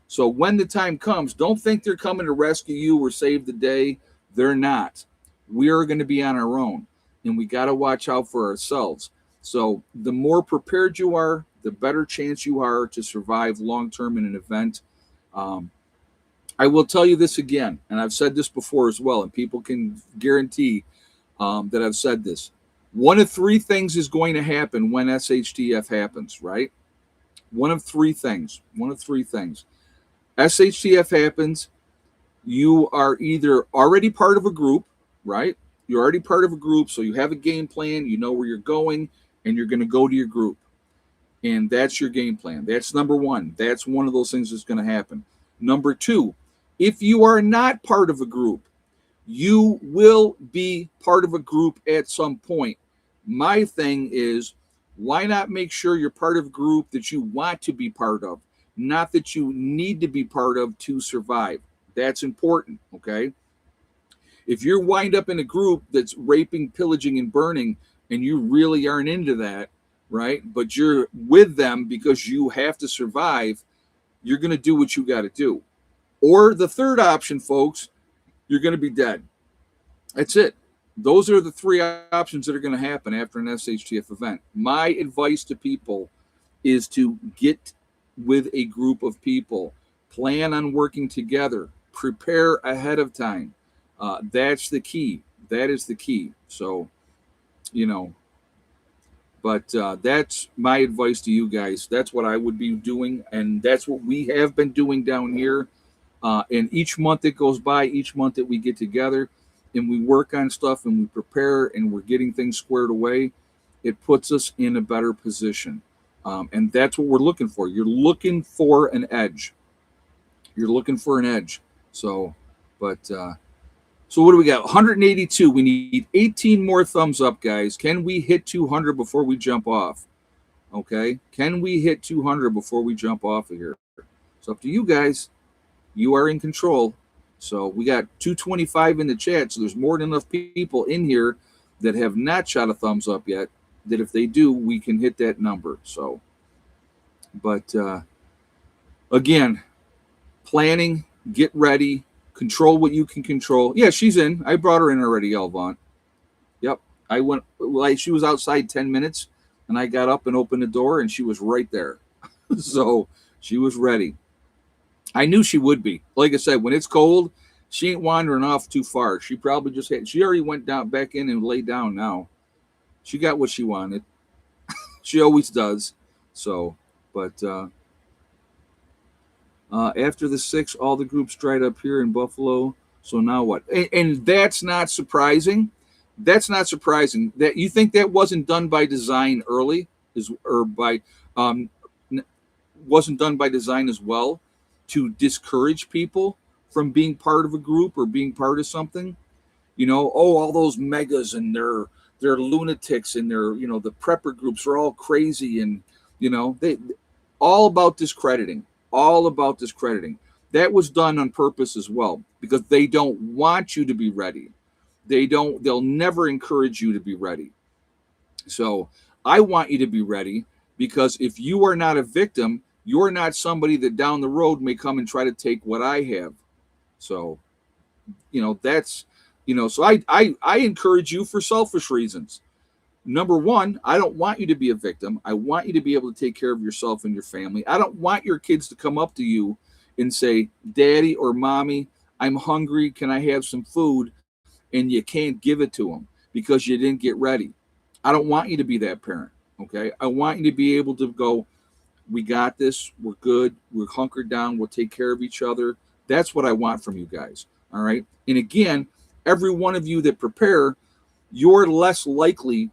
So when the time comes, don't think they're coming to rescue you or save the day. They're not. We are going to be on our own, and we got to watch out for ourselves. So the more prepared you are, the better chance you are to survive long term in an event. Um, I will tell you this again, and I've said this before as well, and people can guarantee that I've said this. One of three things is going to happen when SHTF happens, right? One of three things. One of three things. SHTF happens, you are either already part of a group, right? You're already part of a group, so you have a game plan, you know where you're going, and you're going to go to your group. And that's your game plan. That's number one. That's one of those things that's going to happen. Number two, if you are not part of a group, you will be part of a group at some point. My thing is, why not make sure you're part of a group that you want to be part of, not that you need to be part of to survive? That's important, okay? If you're wind up in a group that's raping, pillaging, and burning, and you really aren't into that, right? But you're with them because you have to survive, you're going to do what you got to do. Or the third option, folks, you're going to be dead. That's it. Those are the three options that are going to happen after an SHTF event. My advice to people is to get with a group of people, plan on working together, prepare ahead of time. That's the key. That is the key. So, you know, but that's my advice to you guys. That's what I would be doing, and that's what we have been doing down here. And each month that goes by, each month that we get together and we work on stuff and we prepare and we're getting things squared away, it puts us in a better position. And that's what we're looking for. You're looking for an edge. You're looking for an edge. So, but so what do we got? 182. We need 18 more thumbs up, guys. Can we hit 200 before we jump off? Okay. Can we hit 200 before we jump off of here? It's up to you guys. You are in control. So we got 225 in the chat. So there's more than enough people in here that have not shot a thumbs up yet, that if they do, we can hit that number. So, but again, planning, get ready, control what you can control. Yeah, she's in. I brought her in already, Elvon. Yep. I went, like, she was outside 10 minutes, and I got up and opened the door, and she was right there. So she was ready. I knew she would be. Like I said, when it's cold, she ain't wandering off too far. She probably just had, she already went down back in and laid down now. She got what she wanted. She always does. So, but after the 6, all the groups dried up here in Buffalo. So now what? And that's not surprising. That's not surprising. That you think that wasn't done by design early, wasn't done by design as well, to discourage people from being part of a group or being part of something. You know, oh, all those megas and they're lunatics and they're, you know, the prepper groups are all crazy, and you know, they all about discrediting. All about discrediting. That was done on purpose as well, because they don't want you to be ready. They'll never encourage you to be ready. So I want you to be ready, because if you are not a victim, you're not somebody that down the road may come and try to take what I have. So, you know, that's, you know, so I encourage you for selfish reasons. Number one, I don't want you to be a victim. I want you to be able to take care of yourself and your family. I don't want your kids to come up to you and say, Daddy or Mommy, I'm hungry. Can I have some food? And you can't give it to them because you didn't get ready. I don't want you to be that parent. Okay. I want you to be able to go, We got this. We're good. We're hunkered down. We'll take care of each other. That's what I want from you guys. All right. And again, every one of you that prepare, you're less likely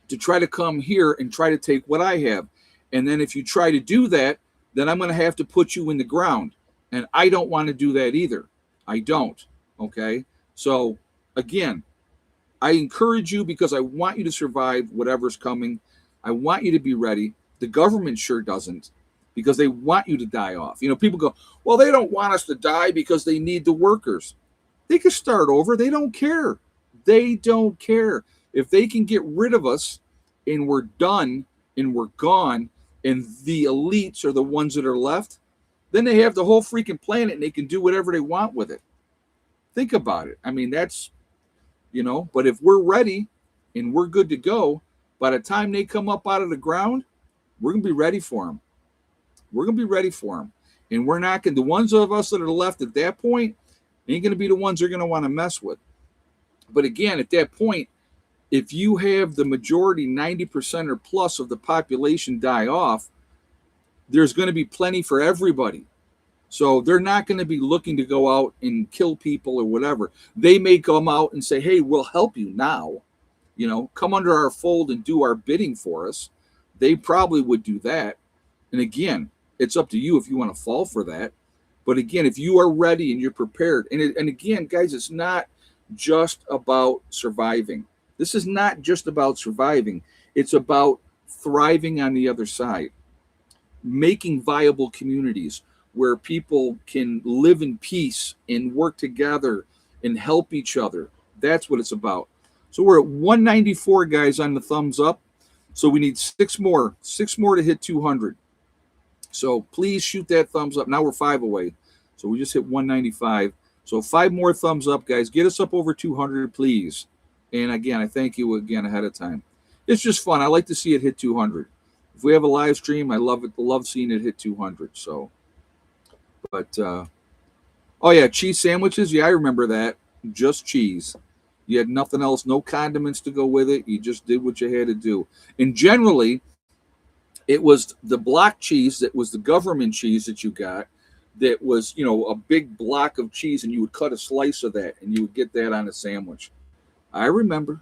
to try to come here and try to take what I have. And then if you try to do that, then I'm going to have to put you in the ground. And I don't want to do that either. I don't. Okay. So again, I encourage you because I want you to survive whatever's coming. I want you to be ready. The government sure doesn't because they want you to die off. You know, people go, well, they don't want us to die because they need the workers. They can start over. They don't care. They don't care. If they can get rid of us and we're done and we're gone and the elites are the ones that are left, then they have the whole freaking planet and they can do whatever they want with it. Think about it. I mean, that's, you know, but if we're ready and we're good to go, by the time they come up out of the ground, we're going to be ready for them. We're going to be ready for them. And we're not going to, the ones of us that are left at that point ain't going to be the ones they're going to want to mess with. But again, at that point, if you have the majority, 90% or plus of the population die off, there's going to be plenty for everybody. So they're not going to be looking to go out and kill people or whatever. They may come out and say, hey, we'll help you now. You know, come under our fold and do our bidding for us. They probably would do that. And again, it's up to you if you want to fall for that. But again, if you are ready and you're prepared, and again, guys, it's not just about surviving. This is not just about surviving. It's about thriving on the other side, making viable communities where people can live in peace and work together and help each other. That's what it's about. So we're at 194, guys, on the thumbs up. So we need six more to hit 200. So please shoot that thumbs up. Now we're 5 away. So we just hit 195. So 5 more thumbs up, guys. Get us up over 200, please. And again, I thank you again ahead of time. It's just fun. I like to see it hit 200. If we have a live stream, I love it. I love seeing it hit 200. So, but, oh yeah, cheese sandwiches. Yeah, I remember that. Just cheese. You had nothing else, no condiments to go with it. You just did what you had to do. And generally, it was the block cheese that was the government cheese that you got that was, you know, a big block of cheese, and you would cut a slice of that and you would get that on a sandwich. I remember.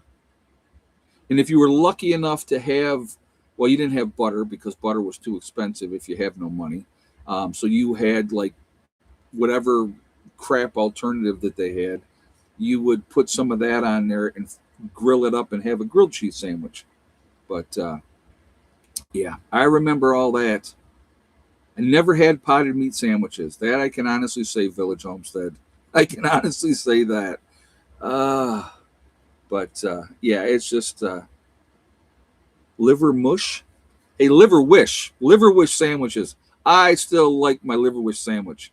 And if you were lucky enough to have, well, you didn't have butter because butter was too expensive if you have no money. So you had like whatever crap alternative that they had. You would put some of that on there and grill it up and have a grilled cheese sandwich. But yeah, I remember all that. I never had potted meat sandwiches. That I can honestly say, Village Homestead. I can honestly say that. But yeah, it's just liver mush. Hey, liver wish sandwiches. I still like my liver wish sandwich.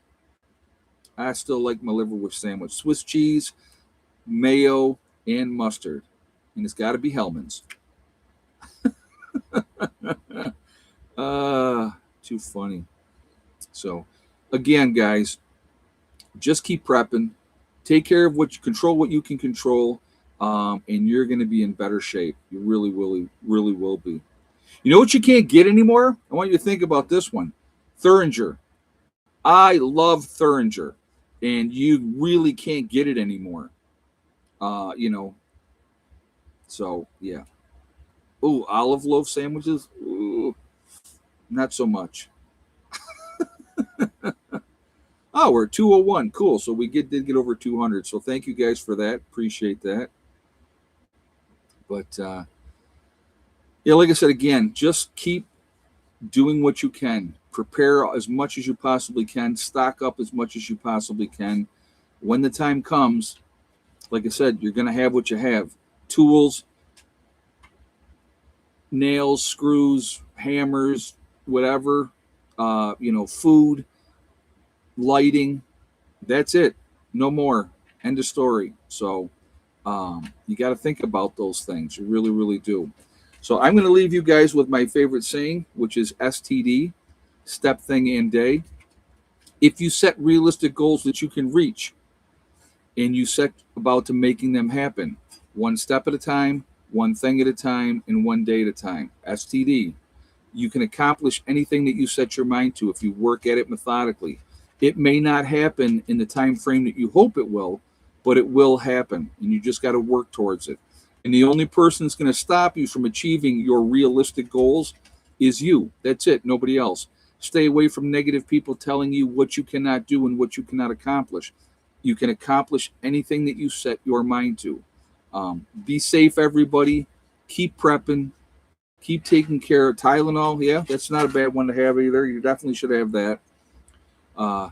Swiss cheese, mayo, and mustard. And it's got to be Hellman's. Too funny. So, again, guys, just keep prepping. Take care of control what you can control, and you're going to be in better shape. You really will be. You know what you can't get anymore? I want you to think about this one. Thuringer. I love Thuringer, and you really can't get it anymore. You know. So, yeah. Ooh, olive loaf sandwiches? Ooh, not so much. Oh, we're at 201. Cool. So we did get over 200. So thank you guys for that. Appreciate that. But yeah, like I said, again, just keep doing what you can. Prepare as much as you possibly can. Stock up as much as you possibly can. When the time comes, like I said, you're going to have what you have. Tools, nails, screws, hammers, whatever, food, lighting. That's it. No more. End of story. So you got to think about those things. You really do. So I'm going to leave you guys with my favorite saying, which is STD, step, thing, and day. If you set realistic goals that you can reach and you set about to making them happen, one step at a time, one thing at a time, and one day at a time. STD. You can accomplish anything that you set your mind to if you work at it methodically. It may not happen in the time frame that you hope it will, but it will happen, and you just got to work towards it. And the only person that's going to stop you from achieving your realistic goals is you. That's it, nobody else. Stay away from negative people telling you what you cannot do and what you cannot accomplish. You can accomplish anything that you set your mind to. Be safe, everybody. Keep prepping. Keep taking care of Tylenol. Yeah, that's not a bad one to have either. You definitely should have that. Uh,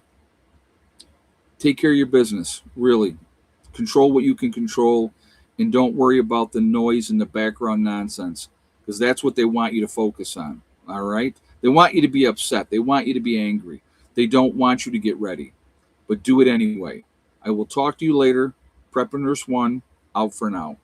Take care of your business, really. Control what you can control, and don't worry about the noise and the background nonsense, because that's what they want you to focus on. All right? They want you to be upset. They want you to be angry. They don't want you to get ready, but do it anyway. I will talk to you later. Prep Nurse 1 out for now.